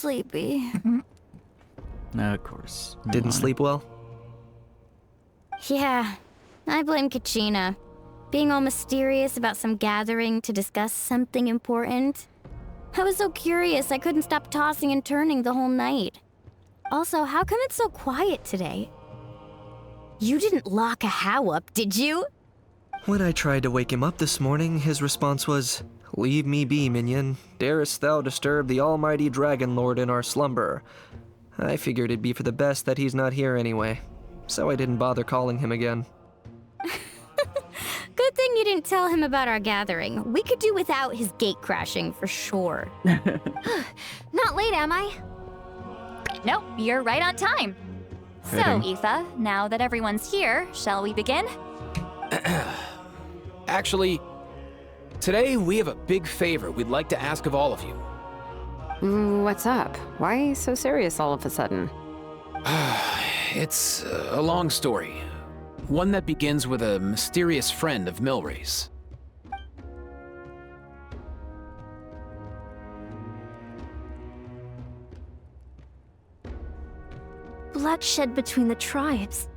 sleepy. Of course. Didn't sleep well? Yeah, I blame Kachina. Being all mysterious about some gathering to discuss something important. I was so curious I couldn't stop tossing and turning the whole night. Also, how come it's so quiet today? You didn't lock a How up, did you? When I tried to wake him up this morning, his response was, "Leave me be, minion. Darest thou disturb the almighty Dragon Lord in our slumber?" I figured it'd be for the best that he's not here anyway, so I didn't bother calling him again. Good thing you didn't tell him about our gathering. We could do without his gate crashing for sure. Not late, am I? Nope, you're right on time. So, Aoife, now that everyone's here, shall we begin? Actually, today we have a big favor we'd like to ask of all of you. What's up? Why so serious all of a sudden? It's a long story. One that begins with a mysterious friend of Milray's. Bloodshed between the tribes.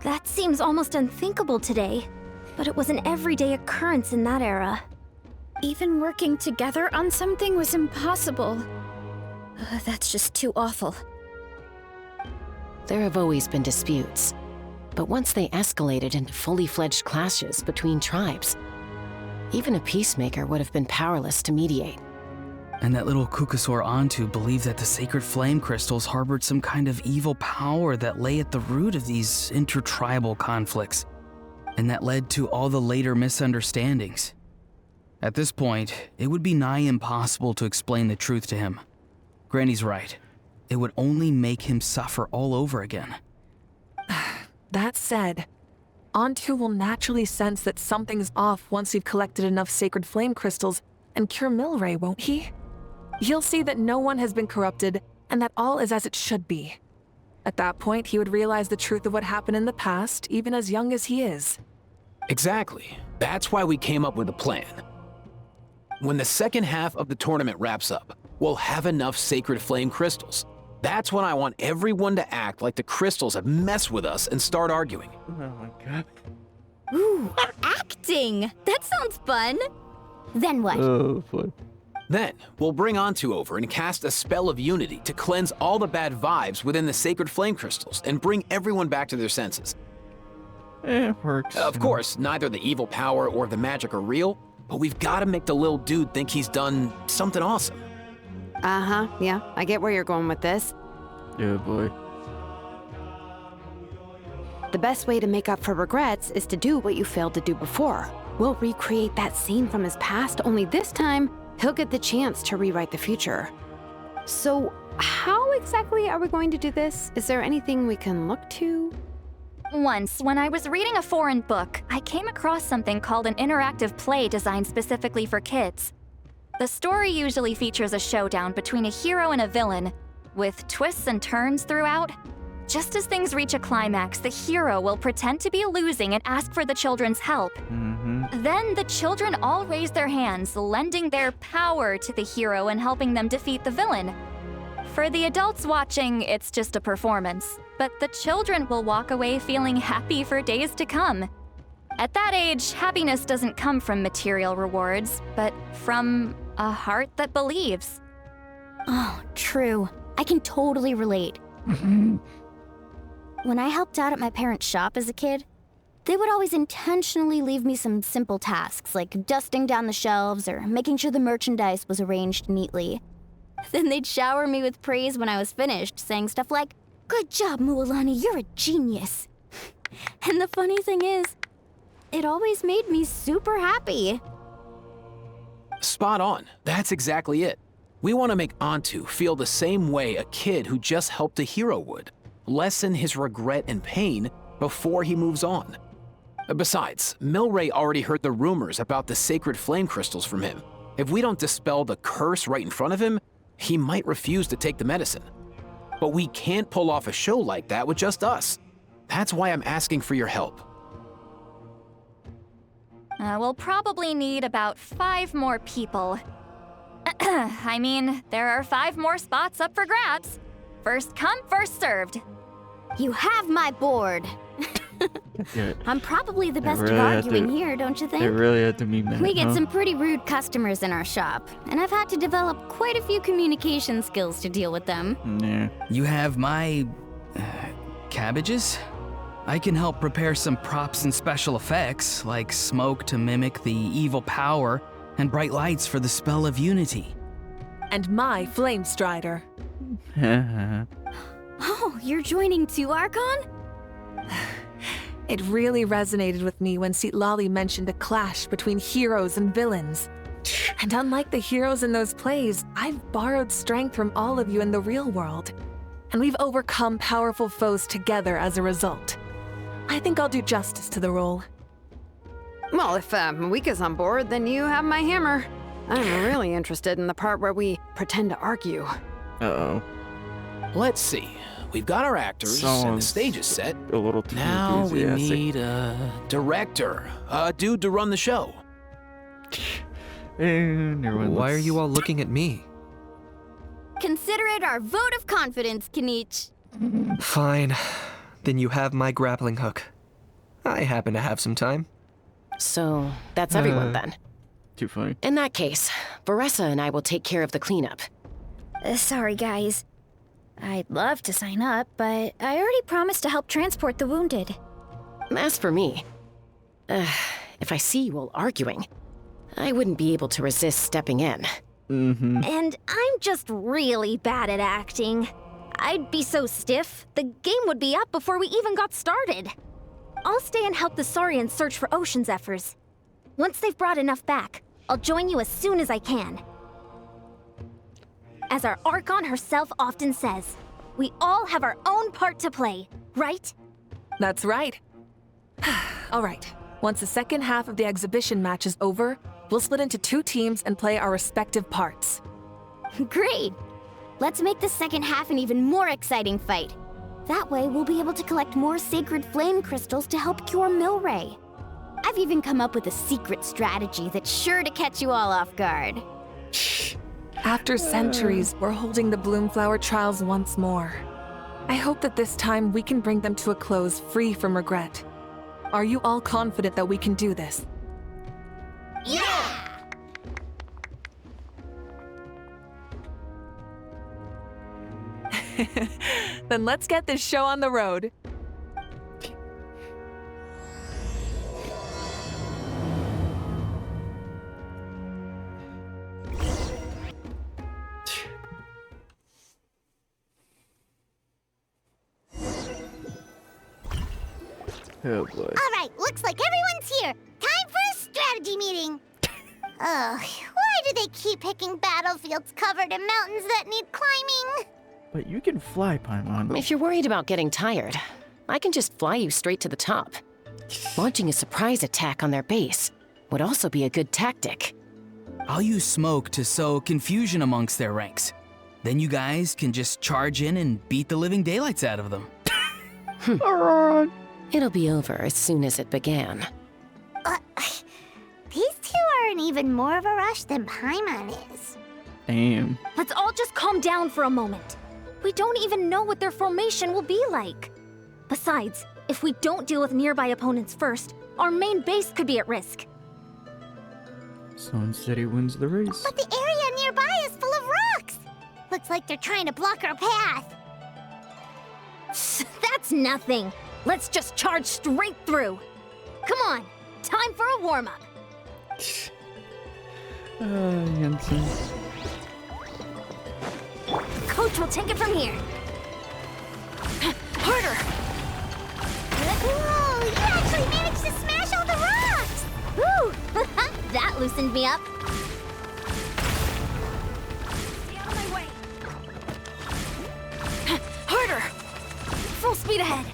That seems almost unthinkable today, but it was an everyday occurrence in that era. Even working together on something was impossible. That's just too awful. There have always been disputes, but once they escalated into fully fledged clashes between tribes, even a peacemaker would have been powerless to mediate. And that little Kukasor Antu believed that the sacred flame crystals harbored some kind of evil power that lay at the root of these intertribal conflicts, and that led to all the later misunderstandings. At this point, it would be nigh impossible to explain the truth to him. Granny's right. It would only make him suffer all over again. That said, Antu will naturally sense that something's off once we've collected enough sacred flame crystals and cure Milray, won't he? He'll see that no one has been corrupted and that all is as it should be. At that point, he would realize the truth of what happened in the past, even as young as he is. Exactly. That's why we came up with a plan. When the second half of the tournament wraps up, we'll have enough sacred flame crystals. That's when I want everyone to act like the crystals have messed with us and start arguing. Oh my god. Ooh, acting! That sounds fun! Then what? Oh, boy. Then, we'll bring Antu over and cast a spell of unity to cleanse all the bad vibes within the sacred flame crystals and bring everyone back to their senses. It works. Of course, neither the evil power or the magic are real, but we've got to make the little dude think he's done something awesome. Uh-huh, yeah, I get where you're going with this. Yeah, boy. The best way to make up for regrets is to do what you failed to do before. We'll recreate that scene from his past, only this time, he'll get the chance to rewrite the future. So, how exactly are we going to do this? Is there anything we can look to? Once, when I was reading a foreign book, I came across something called an interactive play designed specifically for kids. The story usually features a showdown between a hero and a villain, with twists and turns throughout. Just as things reach a climax, the hero will pretend to be losing and ask for the children's help. Then the children all raise their hands, lending their power to the hero and helping them defeat the villain. For the adults watching, it's just a performance, but the children will walk away feeling happy for days to come. At that age, happiness doesn't come from material rewards, but from a heart that believes. Oh, true. I can totally relate. When I helped out at my parents' shop as a kid, they would always intentionally leave me some simple tasks like dusting down the shelves or making sure the merchandise was arranged neatly. Then they'd shower me with praise when I was finished, saying stuff like, "Good job, Mualani, you're a genius." And the funny thing is, it always made me super happy. Spot on. That's exactly it. We want to make Antu feel the same way a kid who just helped a hero would. Lessen his regret and pain before he moves on. Besides, Milray already heard the rumors about the sacred flame crystals from him. If we don't dispel the curse right in front of him, he might refuse to take the medicine. But we can't pull off a show like that with just us. That's why I'm asking for your help. We'll probably need about 5 more people. I mean, there are 5 more spots up for grabs. First come, first served. You have my board. Yeah, I'm probably the best really at had to- arguing here, don't you think? they really had to mean that. We get huh? some pretty rude customers in our shop, and I've had to develop quite a few communication skills to deal with them. Yeah. You have my cabbages? I can help prepare some props and special effects, like smoke to mimic the evil power and bright lights for the spell of unity. And my Flame Strider. Oh, you're joining too, Archon? It really resonated with me when Lolly mentioned a clash between heroes and villains. And unlike the heroes in those plays, I've borrowed strength from all of you in the real world. And we've overcome powerful foes together as a result. I think I'll do justice to the role. Well, if Mawika's on board, then you have my hammer. I'm really interested in the part where we pretend to argue. Uh-oh. Let's see. We've got our actors, and the Sounds stage is set. A little too Now we enthusiastic. need a director, a dude to run the show. And everyone Why are looks- you all looking at me? Consider it our vote of confidence, Kanich. Fine. Then you have my grappling hook. I happen to have some time. So, that's everyone then. Too funny. In that case, Varessa and I will take care of the cleanup. Sorry, guys. I'd love to sign up, but I already promised to help transport the wounded. As for me, if I see you all arguing, I wouldn't be able to resist stepping in. Mm-hmm. And I'm just really bad at acting. I'd be so stiff, the game would be up before we even got started. I'll stay and help the Saurians search for Ocean Zephyrs. Once they've brought enough back, I'll join you as soon as I can. As our Archon herself often says, we all have our own part to play, right? That's right. All right. Once the second half of the exhibition match is over, we'll split into 2 teams and play our respective parts. Great! Let's make the second half an even more exciting fight. That way, we'll be able to collect more sacred flame crystals to help cure Milray. I've even come up with a secret strategy that's sure to catch you all off guard. After centuries, we're holding the Bloomflower trials once more. I hope that this time we can bring them to a close free from regret. Are you all confident that we can do this? Yeah! Then let's get this show on the road. Oh boy. All right, looks like everyone's here. Time for a strategy meeting. Ugh, why do they keep picking battlefields covered in mountains that need climbing? But you can fly, Paimon. If you're worried about getting tired, I can just fly you straight to the top. Launching a surprise attack on their base would also be a good tactic. I'll use smoke to sow confusion amongst their ranks. Then you guys can just charge in and beat the living daylights out of them. It'll be over as soon as it began. These two are in even more of a rush than Paimon is. Damn. Let's all just calm down for a moment. We don't even know what their formation will be like. Besides, if we don't deal with nearby opponents first, our main base could be at risk. Sun City wins the race. But the area nearby is full of rocks. Looks like they're trying to block our path. That's nothing. Let's just charge straight through. Come on, time for a warm-up. Jensen. Coach will take it from here. Harder! Whoa, you actually managed to smash all the rocks! Woo! That loosened me up. Stay out of my way. Harder! Full speed ahead.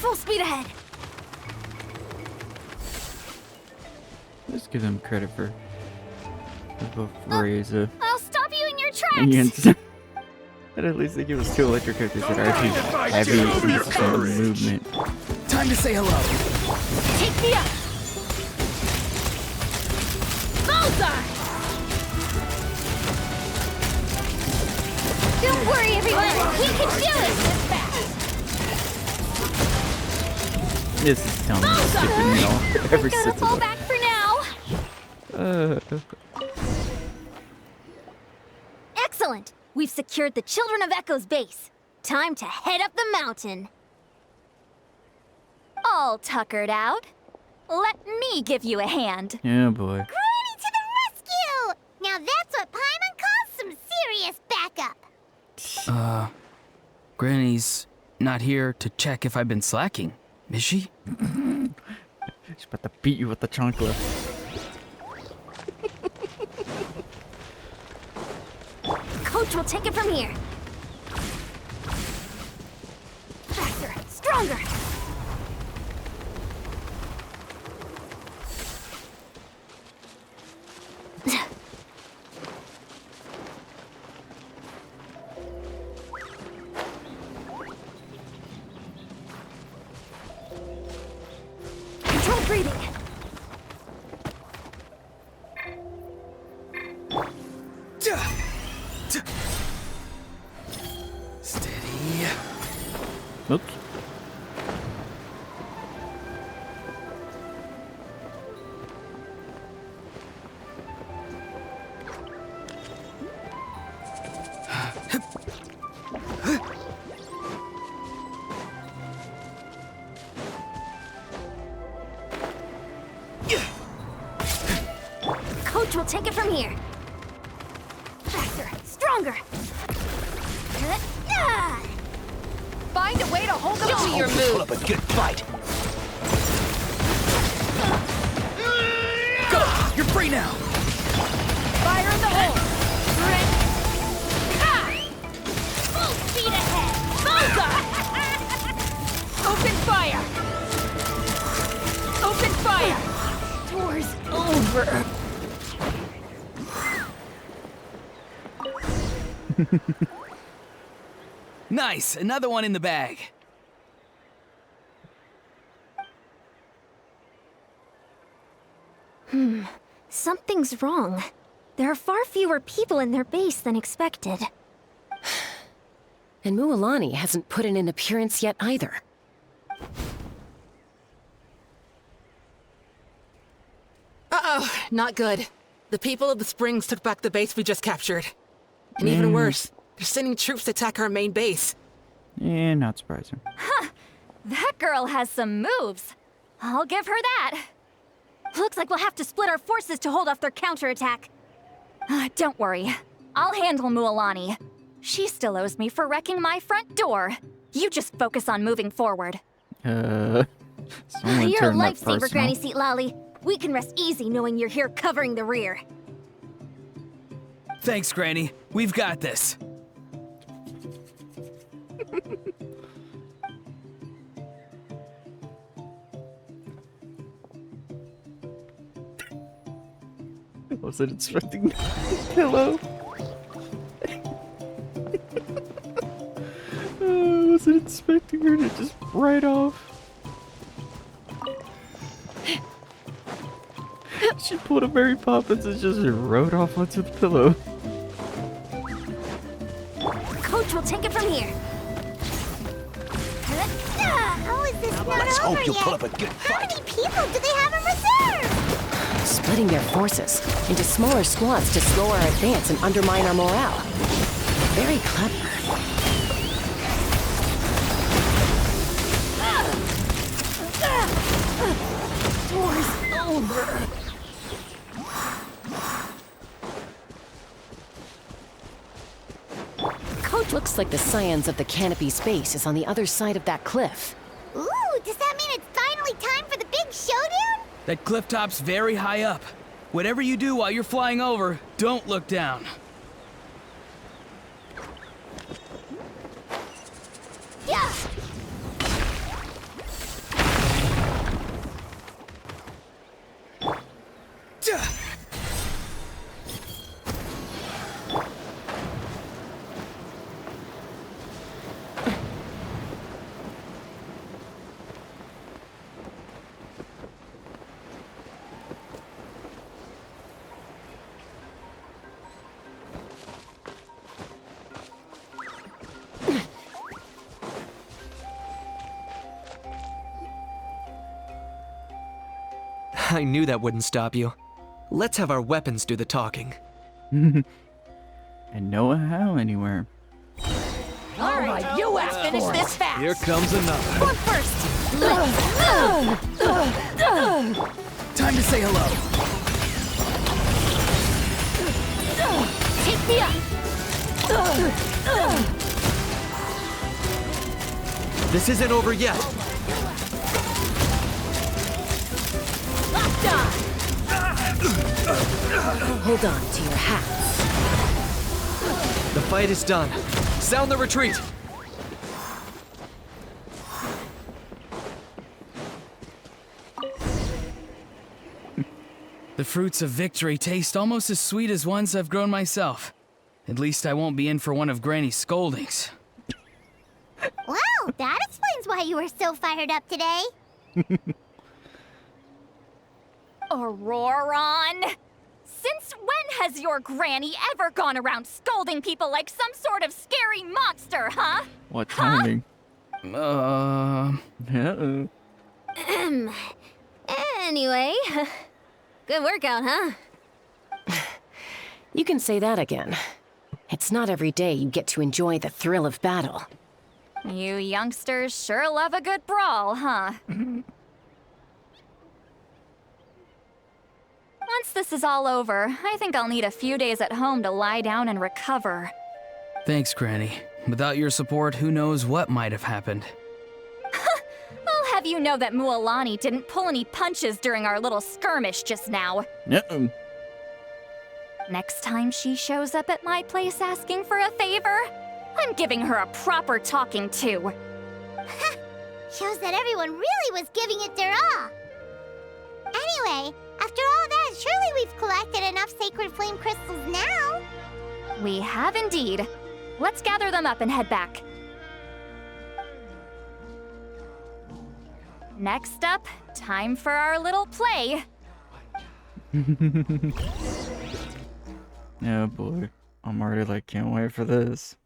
Full speed ahead. Let's give them credit for the phrase. I'll stop you in your tracks. Jensen. But at least they give us 2 electric characters that are actually heavy pieces of movement. Time to say hello. Take me up. Both! Don't worry, everyone. We can do it. This is dumb. Stupid no. Every Gotta sits fall of back for now. Excellent. We've secured the Children of Echo's base. Time to head up the mountain. All tuckered out. Let me give you a hand. Yeah, boy. Granny to the rescue! Now that's what Paimon calls some serious backup. Granny's not here to check if I've been slacking, is she? She's about to beat you with the chancla. Coach will take it from here. Faster, stronger. Control breathing. Steady. Oops. Coach will take it from here. Faster, stronger. Find a way to hold them to your move. Put up a good fight. Go! You're free now! Fire in the hole. Full speed ahead. Open fire. Open fire. Doors over. Nice, another one in the bag. Something's wrong. There are far fewer people in their base than expected. And Mualani hasn't put in an appearance yet either. Uh-oh, not good. The people of the Springs took back the base we just captured. And even worse, they're sending troops to attack our main base. Yeah, not surprising. That girl has some moves. I'll give her that. Looks like we'll have to split our forces to hold off their counterattack. Don't worry. I'll handle Mualani. She still owes me for wrecking my front door. You just focus on moving forward. Someone You're a turned that lifesaver, personal. Granny Seat Lolly. We can rest easy knowing you're here covering the rear. Thanks, Granny. We've got this. I wasn't expecting the pillow. I wasn't expecting her to just ride off. She pulled a Mary Poppins and just rode off onto the pillow. Coach will take it from here. How is this not Let's over hope you yet? put up a good How fight. many people do they have in reserve? Splitting their forces into smaller squads to slow our advance and undermine our morale. Very clever. Doors over. Coach looks like the scions of the canopy space is on the other side of that cliff. Ooh, does that mean it's finally time for the big showdown? That cliff top's very high up. Whatever you do while you're flying over, don't look down. Yeah. I knew that wouldn't stop you. Let's have our weapons do the talking. And no how anywhere. All right, you ask. Finish this fast. Here comes another. One first. Time to say hello. Take me up. This isn't over yet. Hold on to your hats. The fight is done. Sound the retreat! The fruits of victory taste almost as sweet as ones I've grown myself. At least I won't be in for one of Granny's scoldings. Wow, that explains why you were so fired up today. Auroron! Since when has your granny ever gone around scolding people like some sort of scary monster, huh? What timing? Anyway, good workout, huh? You can say that again. It's not every day you get to enjoy the thrill of battle. You youngsters sure love a good brawl, huh? Once this is all over, I think I'll need a few days at home to lie down and recover. Thanks, Granny. Without your support, who knows what might have happened. I'll have you know that Mualani didn't pull any punches during our little skirmish just now. No. Next time she shows up at my place asking for a favor, I'm giving her a proper talking to. Shows that everyone really was giving it their all. Anyway, after all that, surely we've collected enough sacred flame crystals now. We have indeed. Let's gather them up and head back. Next up, time for our little play. Yeah, boy. I'm already like, can't wait for this.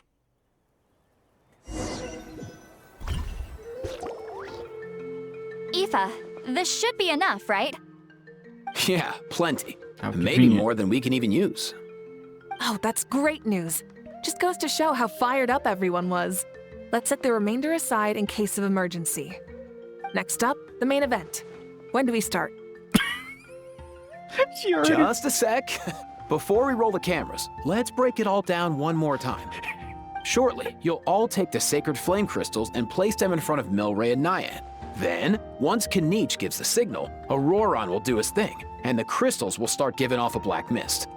Aoife, this should be enough, right? Yeah, plenty. How Maybe convenient. more than we can even use. Oh, that's great news. Just goes to show how fired up everyone was. Let's set the remainder aside in case of emergency. Next up, the main event. When do we start? Just a sec. Before we roll the cameras, let's break it all down one more time. Shortly, you'll all take the sacred flame crystals and place them in front of Milray and Nyan. Then, once Kanich gives the signal, Auroron will do his thing, and the crystals will start giving off a black mist.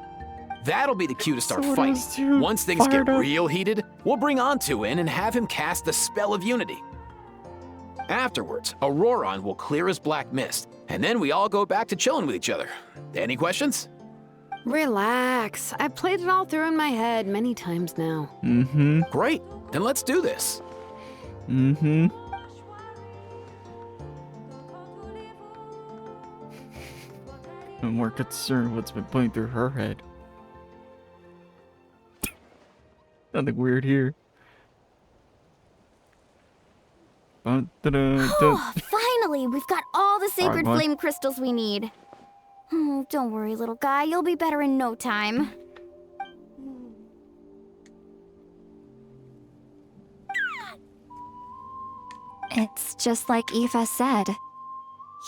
That'll be the cue to start fighting. Once things get real heated, we'll bring Antu in and have him cast the spell of unity. Afterwards, Auroron will clear his black mist, and then we all go back to chilling with each other. Any questions? Relax. I've played it all through in my head many times now. Mm-hmm. Great, then let's do this. Mm-hmm. I'm more concerned what's been playing through her head. Nothing weird here. Oh, finally, we've got all the sacred bud. flame crystals we need. Oh, don't worry, little guy. You'll be better in no time. It's just like Aoife said.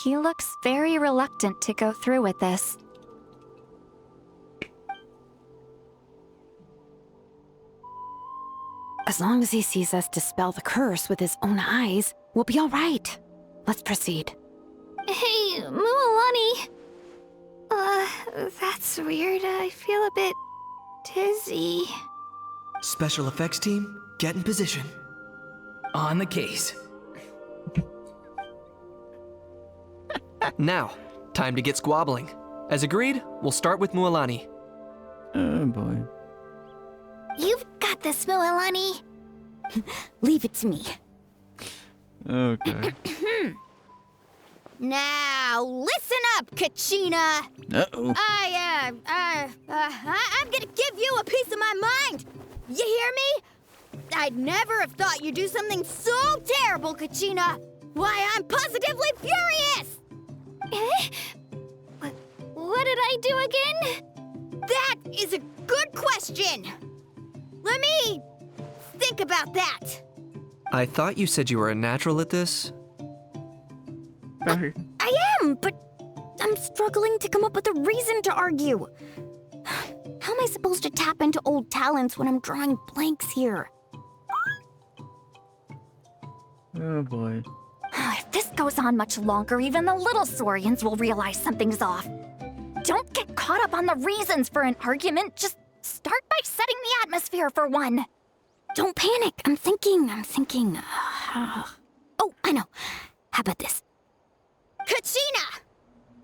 He looks very reluctant to go through with this. As long as he sees us dispel the curse with his own eyes, we'll be all right. Let's proceed. Hey, Mualani. That's weird. I feel a bit dizzy. Special effects team, get in position. On the case. Now, time to get squabbling. As agreed, we'll start with Mualani. Oh boy. You've got this, Mualani. Leave it to me. Okay. Now, listen up, Kachina. Uh-oh. I'm gonna give you a piece of my mind. You hear me? I'd never have thought you'd do something so terrible, Kachina. Why, I'm positively furious. What did I do again? That is a good question. Let me think about that. I thought you said you were a natural at this. I am, but I'm struggling to come up with a reason to argue. How am I supposed to tap into old talents when I'm drawing blanks here? Oh boy. If this goes on much longer, even the little Saurians will realize something's off. Don't get caught up on the reasons for an argument. Just start by setting the atmosphere for one. Don't panic. I'm thinking. Oh, I know. How about this? Kachina!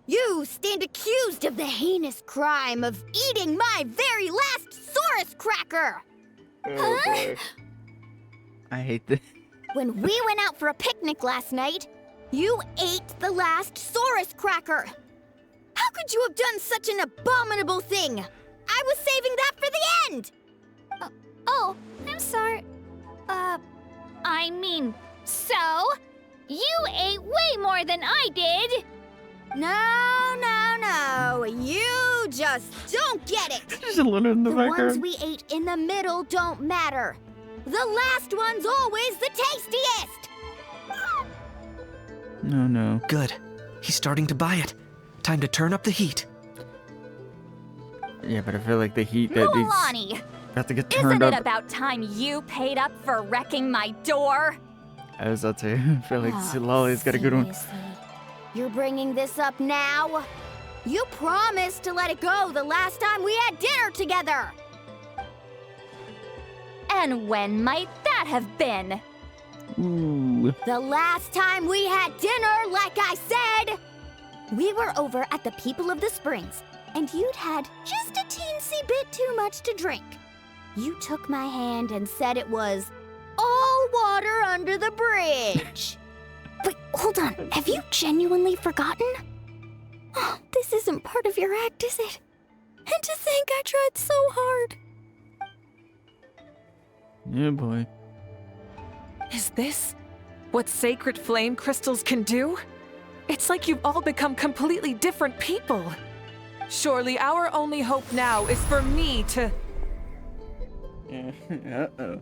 You stand accused of the heinous crime of eating my very last Saurus cracker! Oh boy. I hate this. When we went out for a picnic last night, you ate the last Saurus cracker! How could you have done such an abominable thing? I was saving that for the end! Oh, I'm sorry. I mean, so? You ate way more than I did! No. You just don't get it! Just a little in the The ones background. we ate in the middle don't matter. The last one's always the tastiest! No. Good. He's starting to buy it. Time to turn up the heat. Yeah, but I feel like the heat that these Mualani, have to get isn't turned it up. about time you paid up for wrecking my door? I was about to I feel like Lolly's got a good one. Seriously? You're bringing this up now? You promised to let it go the last time we had dinner together! And when might that have been? Ooh. The last time we had dinner, like I said! We were over at the People of the Springs, and you'd had just a teensy bit too much to drink. You took my hand and said it was all water under the bridge. Wait, hold on. Have you genuinely forgotten? Oh, this isn't part of your act, is it? And to think I tried so hard. Yeah, boy. Is this what sacred flame crystals can do? It's like you've all become completely different people. Surely our only hope now is for me to... Uh-oh.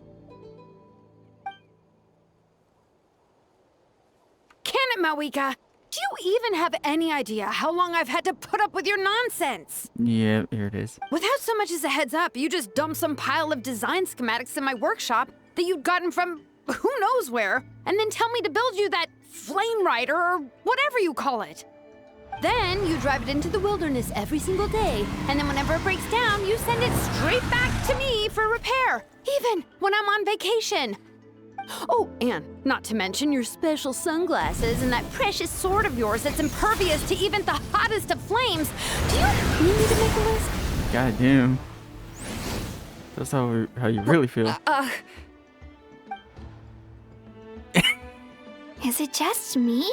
Can it, Mawika? Do you even have any idea how long I've had to put up with your nonsense? Yeah, here it is. Without so much as a heads up, you just dumped some pile of design schematics in my workshop that you'd gotten from who knows where, and then tell me to build you that flame rider or whatever you call it. Then you drive it into the wilderness every single day, and then whenever it breaks down, you send it straight back to me for repair, even when I'm on vacation. Oh, and not to mention your special sunglasses and that precious sword of yours that's impervious to even the hottest of flames. Do you need me to make a list? God damn. That's how you really feel. Is it just me?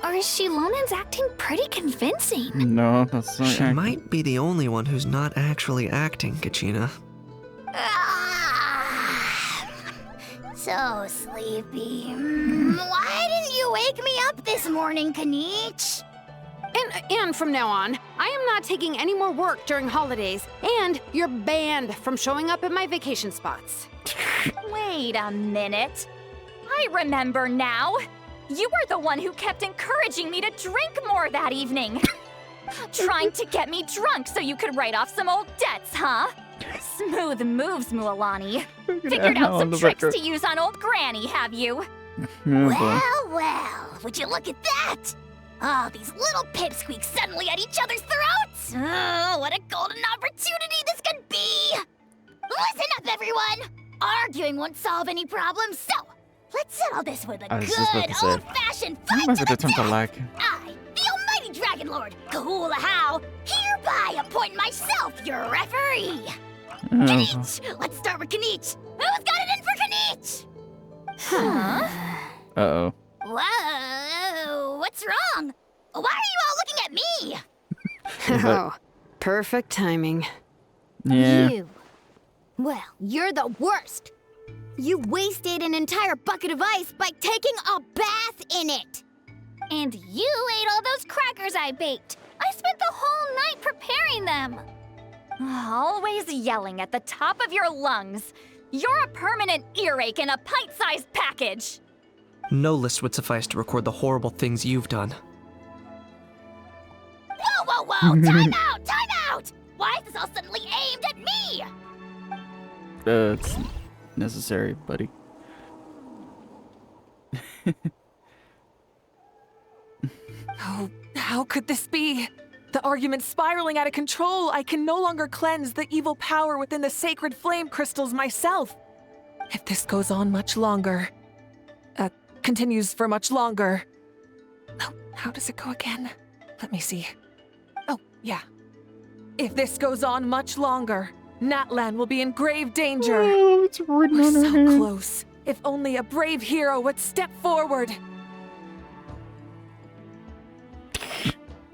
Or is Shilonen's acting pretty convincing? No, that's not She accurate. might be the only one who's not actually acting, Kachina. So sleepy. Why didn't you wake me up this morning, Kanich? And from now on, I am not taking any more work during holidays, and you're banned from showing up at my vacation spots. Wait a minute. I remember now. You were the one who kept encouraging me to drink more that evening. Trying to get me drunk so you could write off some old debts, huh? Smooth moves, Mualani. Figured out some tricks to use on old Granny, have you? Well, would you look at that? Oh, these little pipsqueaks suddenly at each other's throats! Oh, what a golden opportunity this could be! Listen up, everyone! Arguing won't solve any problems, so let's settle this with a I was just about good to say. old-fashioned I'm fight about to to the attempt to death! like. I, the almighty Dragon Lord, Kahula hereby appoint myself your referee! Kanich! Let's start with Kanich! Who's got it in for Kanich? Huh? Uh-oh. Whoa, what's wrong? Why are you all looking at me? Oh, perfect timing. Yeah. You. Well, you're the worst. You wasted an entire bucket of ice by taking a bath in it. And you ate all those crackers I baked. I spent the whole night preparing them. Always yelling at the top of your lungs. You're a permanent earache in a pint-sized package. No list would suffice to record the horrible things you've done. Whoa, whoa, whoa! Time out! Time out! Why is this all suddenly aimed at me? It's necessary, buddy. Oh, how could this be? The argument's spiraling out of control. I can no longer cleanse the evil power within the sacred flame crystals myself. If this goes on much longer, continues for much longer. Oh, how does it go again? Let me see. Oh, yeah. If this goes on much longer, Natlan will be in grave danger. Oh, it's written We're on her so hand. close. If only a brave hero would step forward.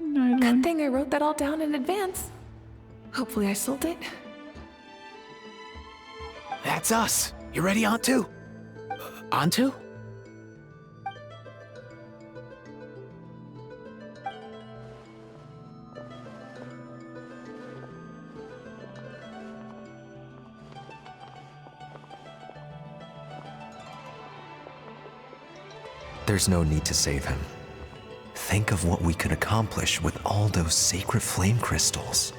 Good thing I wrote that all down in advance. Hopefully I sold it. That's us. You ready, Antu? Antu? There's no need to save him. Think of what we could accomplish with all those sacred flame crystals.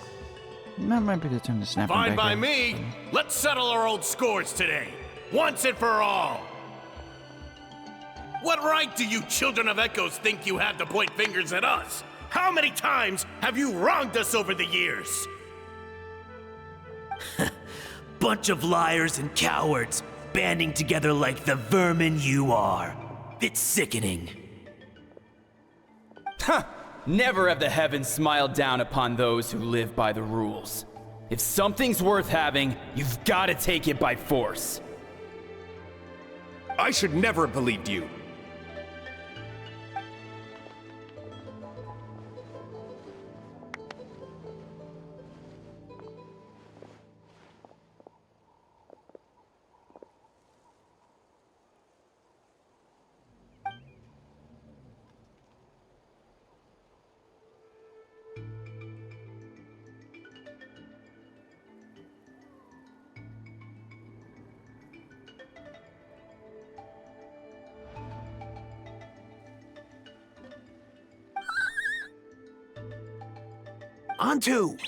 That might be the time to snap him Fine back by in. me. Let's settle our old scores today. Once and for all. What right do you children of Echoes think you have to point fingers at us? How many times have you wronged us over the years? Bunch of liars and cowards, banding together like the vermin you are. It's sickening. Huh! Never have the heavens smiled down upon those who live by the rules. If something's worth having, you've got to take it by force. I should never have believed you. Antu!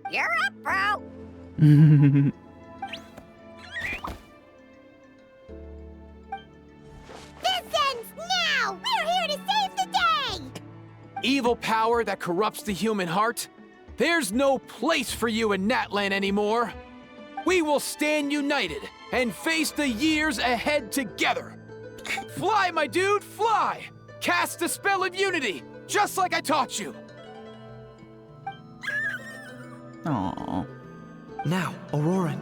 You're up, bro. This ends now. We're here to save the day. Evil power that corrupts the human heart? There's no place for you in Natlan anymore. We will stand united and face the years ahead together. Fly, my dude, fly! Cast the spell of unity, just like I taught you. Aww. Now, Auroran.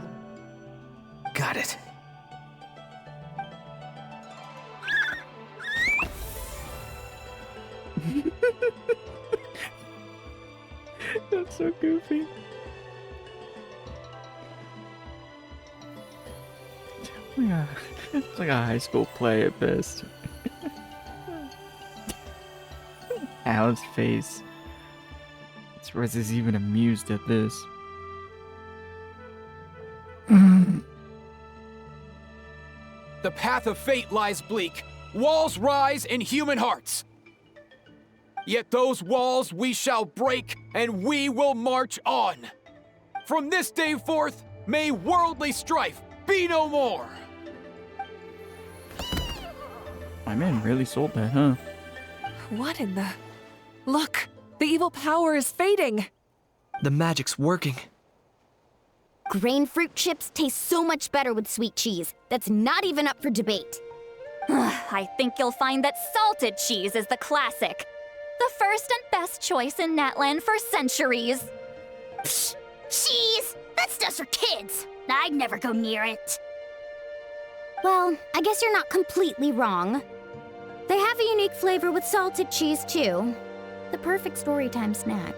Got it. That's so goofy. Yeah, it's like a high school play at best. Al's face. Rez is even amused at this. The path of fate lies bleak. Walls rise in human hearts. Yet those walls we shall break, and we will march on. From this day forth, may worldly strife be no more. My man really sold that, huh? What in the... Look! The evil power is fading! The magic's working. Grain fruit chips taste so much better with sweet cheese. That's not even up for debate. I think you'll find that salted cheese is the classic. The first and best choice in Natlan for centuries. Psh, cheese! That's just for kids. I'd never go near it. Well, I guess you're not completely wrong. They have a unique flavor with salted cheese, too. The perfect storytime snack.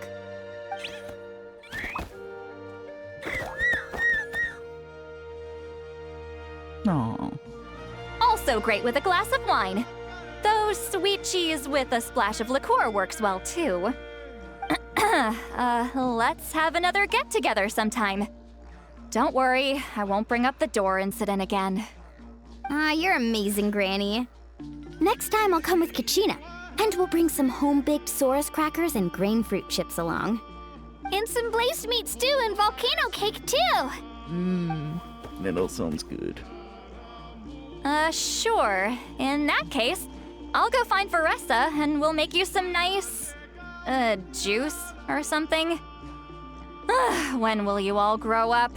Aww. Also great with a glass of wine. Though sweet cheese with a splash of liqueur works well too. Let's have another get-together sometime. Don't worry, I won't bring up the door incident again. You're amazing, Granny. Next time I'll come with Kachina, and we'll bring some home-baked Saurus crackers and grain fruit chips along. And some blazed meat stew and volcano cake too. That all sounds good. Sure. In that case, I'll go find Varessa and we'll make you some nice, juice or something. When will you all grow up?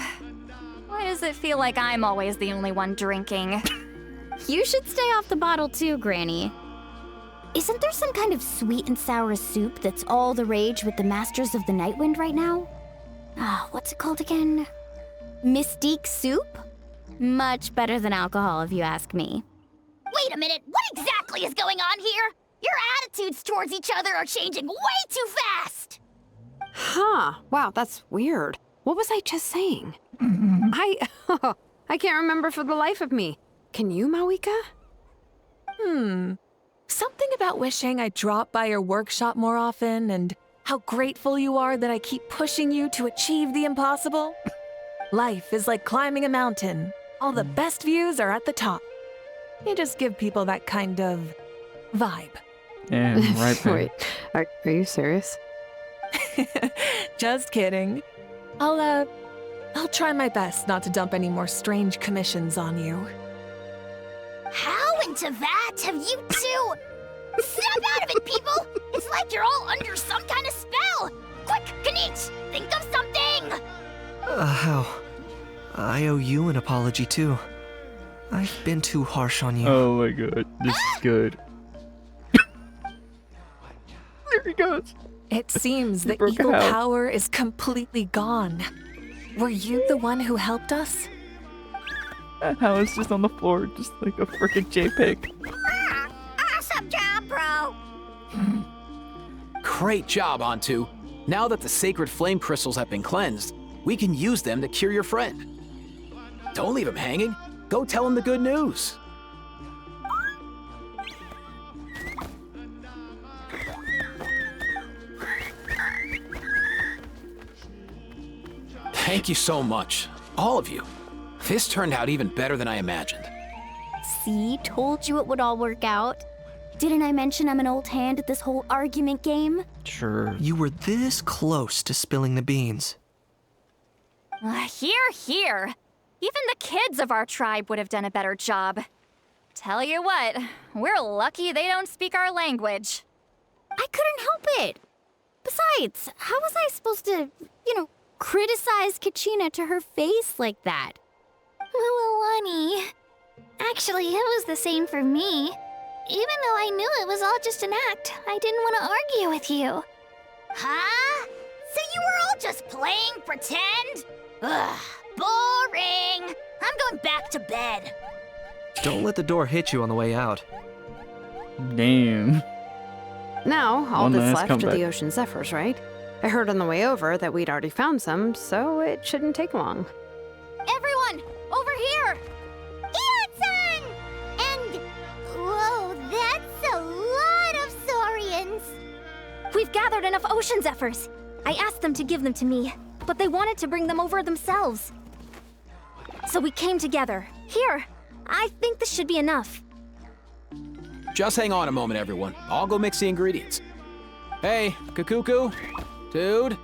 Why does it feel like I'm always the only one drinking? You should stay off the bottle too, Granny. Isn't there some kind of sweet and sour soup that's all the rage with the Masters of the Nightwind right now? What's it called again? Mystique soup? Much better than alcohol, if you ask me. Wait a minute, what exactly is going on here? Your attitudes towards each other are changing way too fast! Huh. Wow, that's weird. What was I just saying? I can't remember for the life of me. Can you, Mawika? Something about wishing I dropped by your workshop more often and how grateful you are that I keep pushing you to achieve the impossible. Life is like climbing a mountain. All the best views are at the top. You just give people that kind of vibe. Yeah, right there. Wait, are you serious? Just kidding. I'll try my best not to dump any more strange commissions on you. How into that have you two? Snap out of it, people! It's like you're all under some kind of spell! Quick, Kanich, think of something! How? I owe you an apology too. I've been too harsh on you. Oh my god, this is good. There he goes. It seems the broke evil out. power is completely gone. Were you the one who helped us? How is just on the floor, just like a freaking JPEG. Awesome job, bro! Great job, Antu. Now that the sacred flame crystals have been cleansed, we can use them to cure your friend. Don't leave him hanging. Go tell him the good news. Thank you so much, all of you. This turned out even better than I imagined. See, told you it would all work out. Didn't I mention I'm an old hand at this whole argument game? Sure. You were this close to spilling the beans. Here. Even the kids of our tribe would have done a better job. Tell you what, we're lucky they don't speak our language. I couldn't help it. Besides, how was I supposed to, criticize Kachina to her face like that? Muawani. Actually, it was the same for me. Even though I knew it was all just an act, I didn't want to argue with you. Huh? So you were all just playing pretend? Ugh, boring! I'm going back to bed. Don't let the door hit you on the way out. Damn. Now, all One that's last left are comeback. the ocean zephyrs, right? I heard on the way over that we'd already found some, so it shouldn't take long. Everyone, over here! Ian-san! And, whoa, that's a lot of saurians. We've gathered enough ocean zephyrs. I asked them to give them to me, but they wanted to bring them over themselves. So we came together. Here, I think this should be enough. Just hang on a moment, everyone. I'll go mix the ingredients. Hey, Kakuku, dude,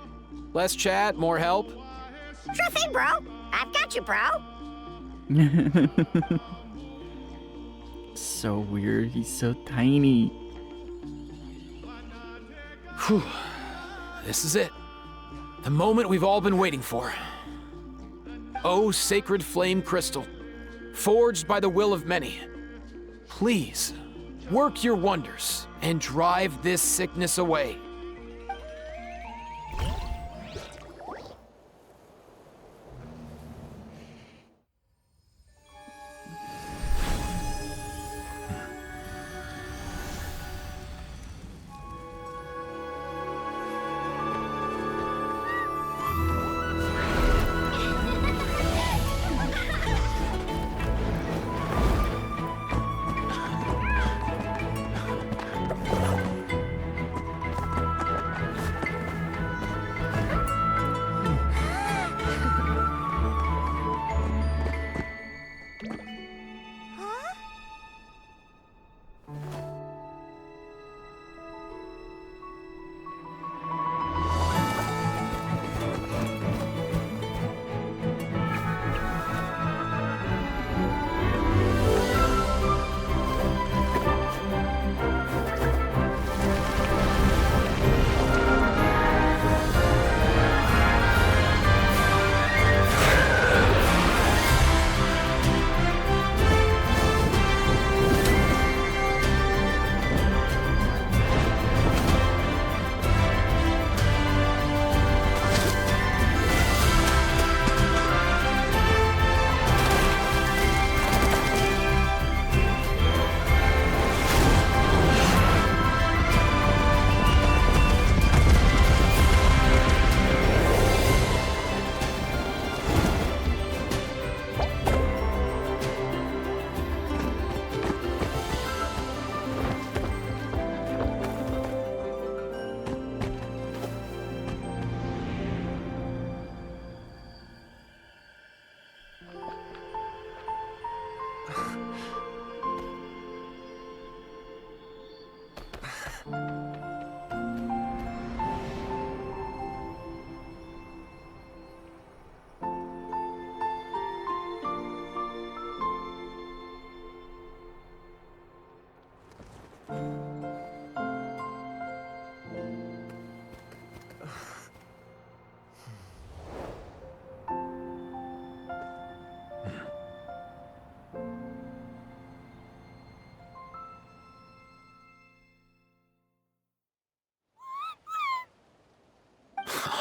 less chat, more help. Sure thing, bro. I've got you, bro. So weird, he's so tiny. Whew. This is it. The moment we've all been waiting for. Oh, sacred flame crystal, forged by the will of many. Please, work your wonders and drive this sickness away.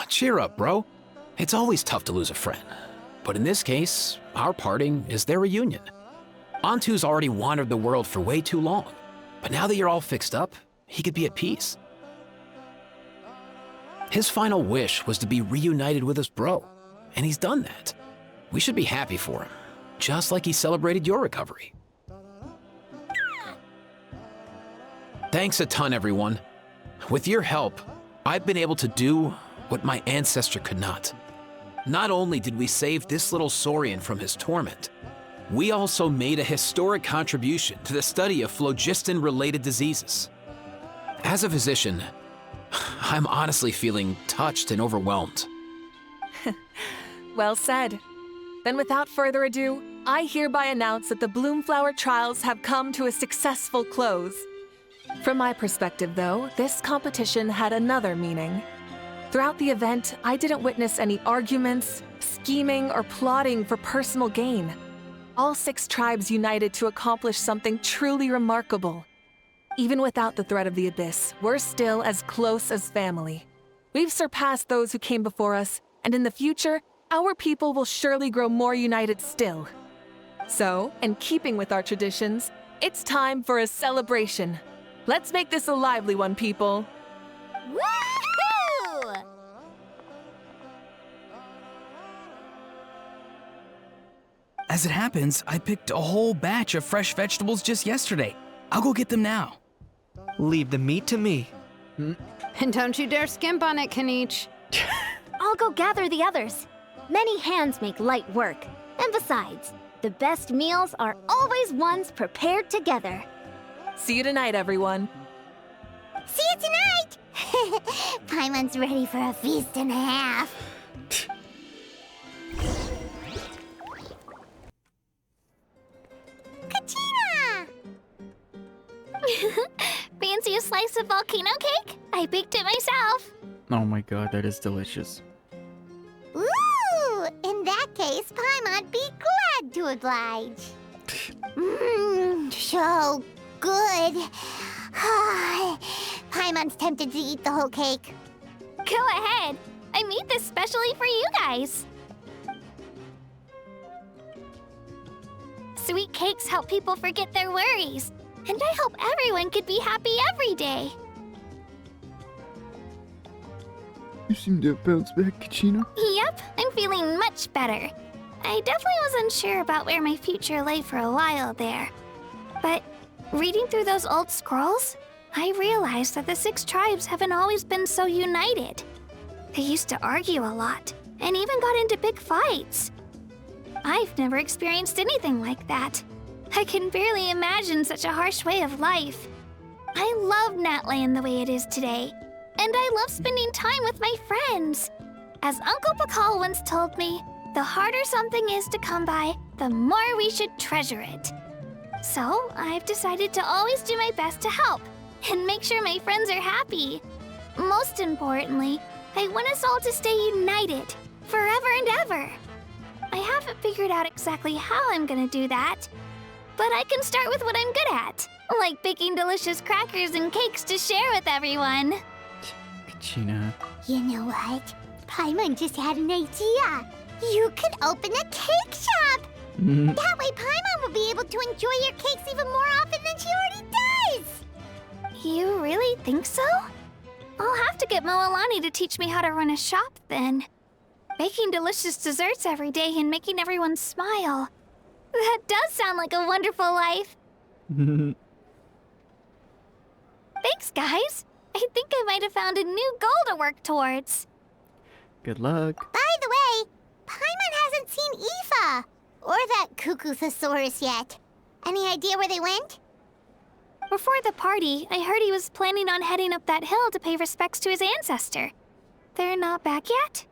Cheer up, bro. It's always tough to lose a friend. But in this case, our parting is their reunion. Antu's already wandered the world for way too long. But now that you're all fixed up, he could be at peace. His final wish was to be reunited with his bro, and he's done that. We should be happy for him, just like he celebrated your recovery. Thanks a ton, everyone. With your help, I've been able to do what my ancestor could not. Not only did we save this little Saurian from his torment, we also made a historic contribution to the study of phlogiston-related diseases. As a physician, I'm honestly feeling touched and overwhelmed. Well said. Then without further ado, I hereby announce that the Bloomflower trials have come to a successful close. From my perspective, though, this competition had another meaning. Throughout the event, I didn't witness any arguments, scheming, or plotting for personal gain. All 6 tribes united to accomplish something truly remarkable. Even without the threat of the Abyss, we're still as close as family. We've surpassed those who came before us, and in the future, our people will surely grow more united still. So, in keeping with our traditions, it's time for a celebration. Let's make this a lively one, people. Woohoo! As it happens, I picked a whole batch of fresh vegetables just yesterday. I'll go get them now. Leave the meat to me. And don't you dare skimp on it, Kanich. I'll go gather the others. Many hands make light work. And besides, the best meals are always ones prepared together. See you tonight, everyone. See you tonight! Paimon's ready for a feast and a half. Katina! Fancy a slice of volcano cake? I baked it myself. Oh my god, that is delicious. Ooh! In that case, Paimon'd be glad to oblige. Mmm, so good. Paimon's tempted to eat the whole cake. Go ahead. I made this specially for you guys. Sweet cakes help people forget their worries. And I hope everyone could be happy every day. You seem to have bounced back, Kachina. Yep, I'm feeling much better. I definitely was unsure about where my future lay for a while there. But reading through those old scrolls, I realized that the 6 tribes haven't always been so united. They used to argue a lot, and even got into big fights. I've never experienced anything like that. I can barely imagine such a harsh way of life. I love Natland the way it is today, and I love spending time with my friends. As Uncle Pakal once told me, the harder something is to come by, the more we should treasure it. So I've decided to always do my best to help and make sure my friends are happy. Most importantly, I want us all to stay united, forever and ever. I haven't figured out exactly how I'm gonna do that, but I can start with what I'm good at, like baking delicious crackers and cakes to share with everyone. Kachina. You know what? Paimon just had an idea. You could open a cake shop. That way Paimon will be able to enjoy your cakes even more often than she already does. You really think so? I'll have to get Moalani to teach me how to run a shop then. Baking delicious desserts every day and making everyone smile. That does sound like a wonderful life. Thanks, guys. I think I might have found a new goal to work towards. Good luck. By the way, Paimon hasn't seen Aoife or that Cuckoosaurus yet. Any idea where they went? Before the party, I heard he was planning on heading up that hill to pay respects to his ancestor. They're not back yet?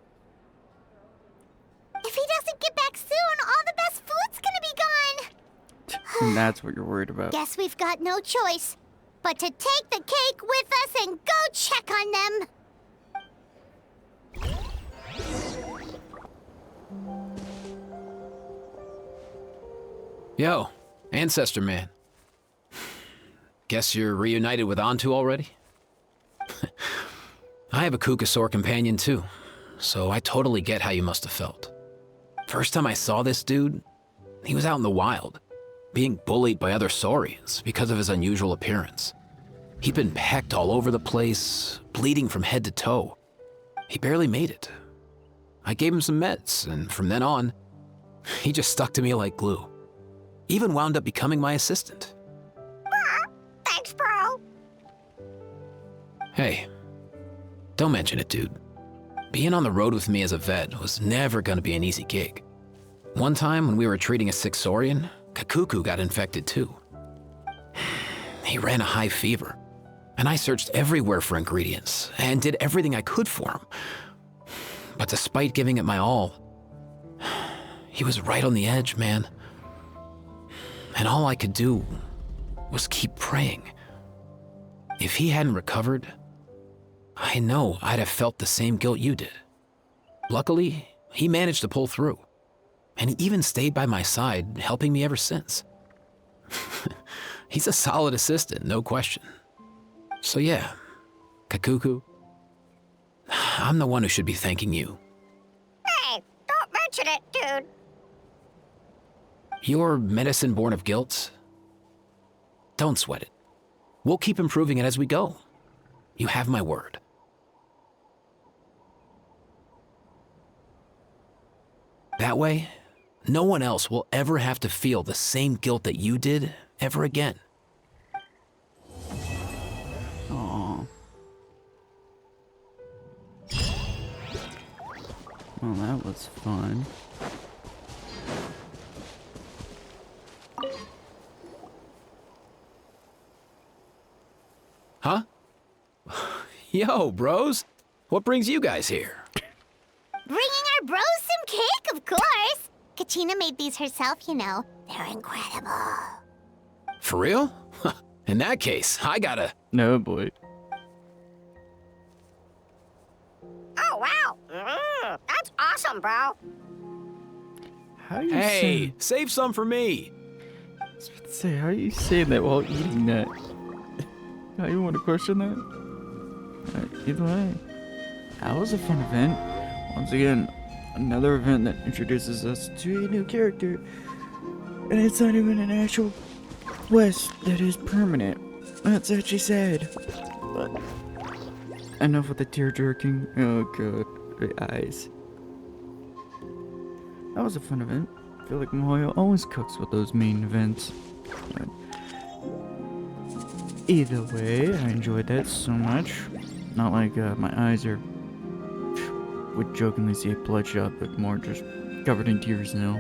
If he doesn't get back soon, all the best food's gonna be gone. And that's what you're worried about. Guess we've got no choice but to take the cake with us and go check on them. Yo, Ancestor Man. Guess you're reunited with Antu already? I have a Kukasaur companion too, so I totally get how you must have felt. First time I saw this dude, he was out in the wild, being bullied by other saurians because of his unusual appearance. He'd been pecked all over the place, bleeding from head to toe. He barely made it. I gave him some meds, and from then on, he just stuck to me like glue. Even wound up becoming my assistant. Thanks, bro. Hey, don't mention it, dude. Being on the road with me as a vet was never gonna be an easy gig. One time when we were treating a sick saurian, Kakuku got infected too. He ran a high fever, and I searched everywhere for ingredients and did everything I could for him. But despite giving it my all, he was right on the edge, man. And all I could do was keep praying. If he hadn't recovered, I know I'd have felt the same guilt you did. Luckily, he managed to pull through, and he even stayed by my side, helping me ever since. He's a solid assistant, no question. So yeah, Kakuku, I'm the one who should be thanking you. Hey, don't mention it, dude. Your medicine born of guilt? Don't sweat it. We'll keep improving it as we go. You have my word. That way, no one else will ever have to feel the same guilt that you did ever again. Aww. Well, that was fun. Huh? Yo, bros. What brings you guys here? Bringing our bros some cake, of course. Katina made these herself, you know. They're incredible. For real? In that case, I gotta... No, boy. Oh, wow. That's awesome, bro. How are you Hey, saying... save some for me. I was about to say, how are you saying that while eating that? How you want to question that? Either way, that was a fun event. Once again, another event that introduces us to a new character. And it's not even an actual quest that is permanent. That's actually sad. But enough with the tear jerking. Oh god, the eyes. That was a fun event. I feel like Mahoyo always cooks with those main events. But either way, I enjoyed that so much. Not like my eyes are, would jokingly say bloodshot, but more just covered in tears now.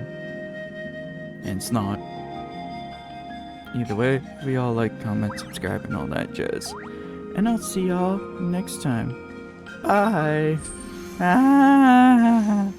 And snot. Either way, we all like, comment, subscribe, and all that jazz. And I'll see y'all next time. Bye. Ah.